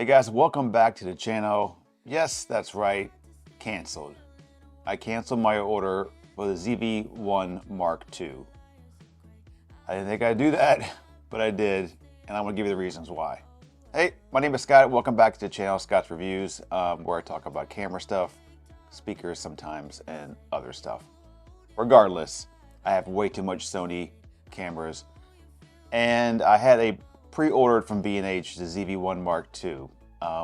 Hey guys, welcome back to the channel. Yes, that's right, canceled. I canceled my order for the ZV-1 Mark II. I didn't think I'd do that, but I did, and I'm gonna give you the reasons why. Hey, my name is Scott. Welcome back to the channel, Scott's Reviews, where I talk about camera stuff, speakers sometimes, and other stuff. Regardless, I have way too much Sony cameras, and I had a pre-ordered from B&H the ZV-1 Mark II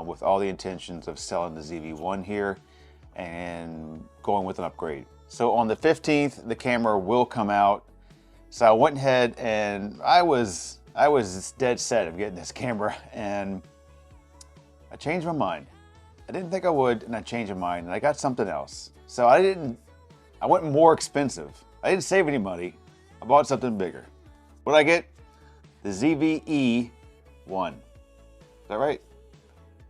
with all the intentions of selling the ZV-1 here and going with an upgrade. So on the 15th, the camera will come out. So I went ahead and I was dead set of getting this camera, and I changed my mind. I didn't think I would, and I changed my mind, and I got something else. So I went more expensive. I didn't save any money. I bought something bigger. What did I get? The ZV-1. Is that right?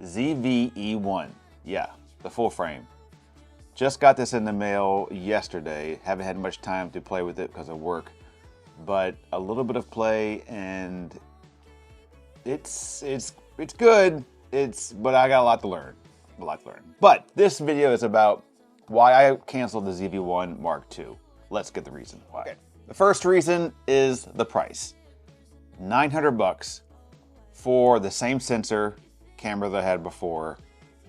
ZV-1. Yeah, the full frame. Just got this in the mail yesterday. Haven't had much time to play with it because of work, but a little bit of play, and it's good. But I got a lot to learn. But this video is about why I canceled the ZV-1 Mark II. Let's get the reason why. Okay. The first reason is the price. $900 for the same sensor camera that I had before,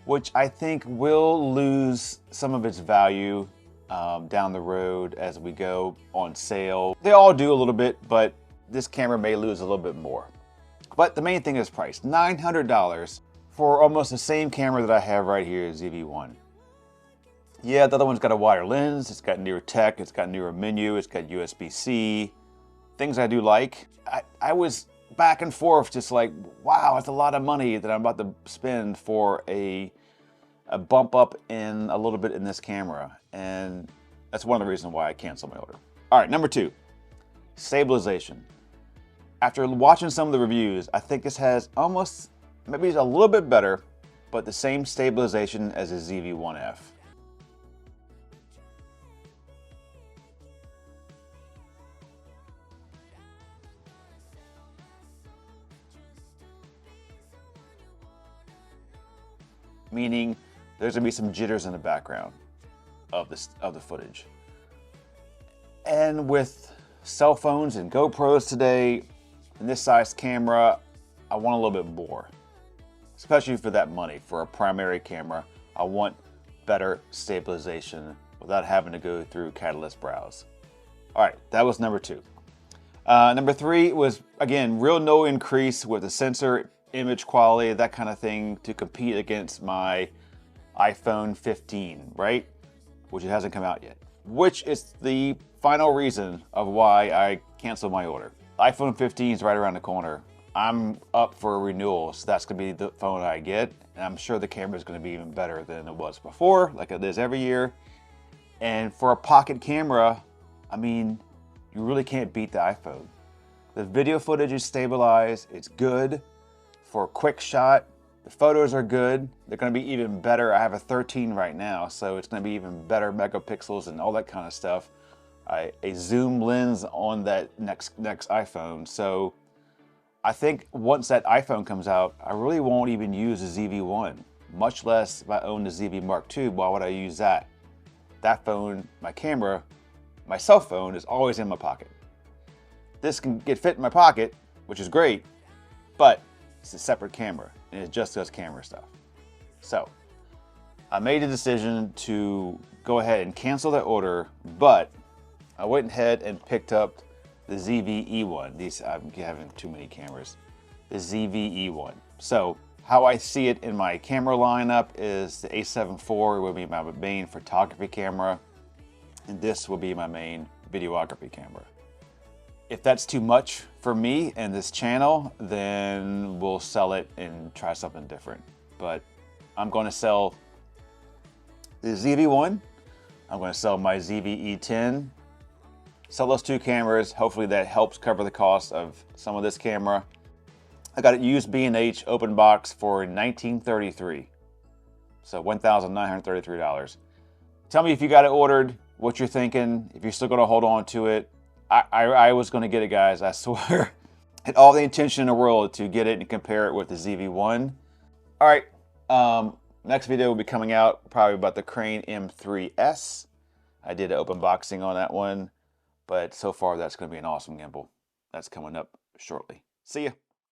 which I think will lose some of its value down the road as we go on sale. They all do a little bit, but this camera may lose a little bit more. But the main thing is price. $900 for almost the same camera that I have right here, ZV-1. Yeah, the other one's got a wider lens, it's got newer tech, it's got newer menu, it's got USB-C, things I do like. I was back and forth just like, wow, that's a lot of money that I'm about to spend for a bump up in a little bit in this camera. And that's one of the reasons why I canceled my order. All right, number two, stabilization. After watching some of the reviews, I think this has almost, maybe it's a little bit better, but the same stabilization as a ZV-1F. Meaning there's gonna be some jitters in the background of the footage. And with cell phones and GoPros today, in this size camera, I want a little bit more, especially for that money. For a primary camera, I want better stabilization without having to go through Catalyst Browse. All right, that was number two. Number three was, again, no increase with the sensor, image quality, that kind of thing, to compete against my iPhone 15, right? Which it hasn't come out yet. Which is the final reason of why I canceled my order. iPhone 15 is right around the corner. I'm up for a renewal, so that's gonna be the phone I get. And I'm sure the camera is gonna be even better than it was before, like it is every year. And for a pocket camera, I mean, you really can't beat the iPhone. The video footage is stabilized, it's good. For a quick shot, the photos are good. They're gonna be even better. I have a 13 right now, so it's gonna be even better megapixels and all that kind of stuff. A zoom lens on that next iPhone. So I think once that iPhone comes out, I really won't even use the ZV-1, much less if I own the ZV Mark II. Why would I use that? That phone, my camera, my cell phone is always in my pocket. This can get fit in my pocket, which is great, but it's a separate camera, and it just does camera stuff. So I made a decision to go ahead and cancel that order, but I went ahead and picked up the ZV-E1. I'm having too many cameras. The ZV-E1. So how I see it in my camera lineup is the A7 IV will be my main photography camera, and this will be my main videography camera. If that's too much for me and this channel, then we'll sell it and try something different. But I'm going to sell the ZV-1. I'm going to sell my ZV-E10. Sell those two cameras. Hopefully that helps cover the cost of some of this camera. I got it used B&H open box for $1,933. So $1,933. Tell me if you got it ordered, what you're thinking, if you're still going to hold on to it. I was going to get it, guys, I swear. Had all the intention in the world to get it and compare it with the ZV-1. All right, next video will be coming out probably about the Crane M3S. I did an open boxing on that one, but so far that's going to be an awesome gimbal. That's coming up shortly. See ya.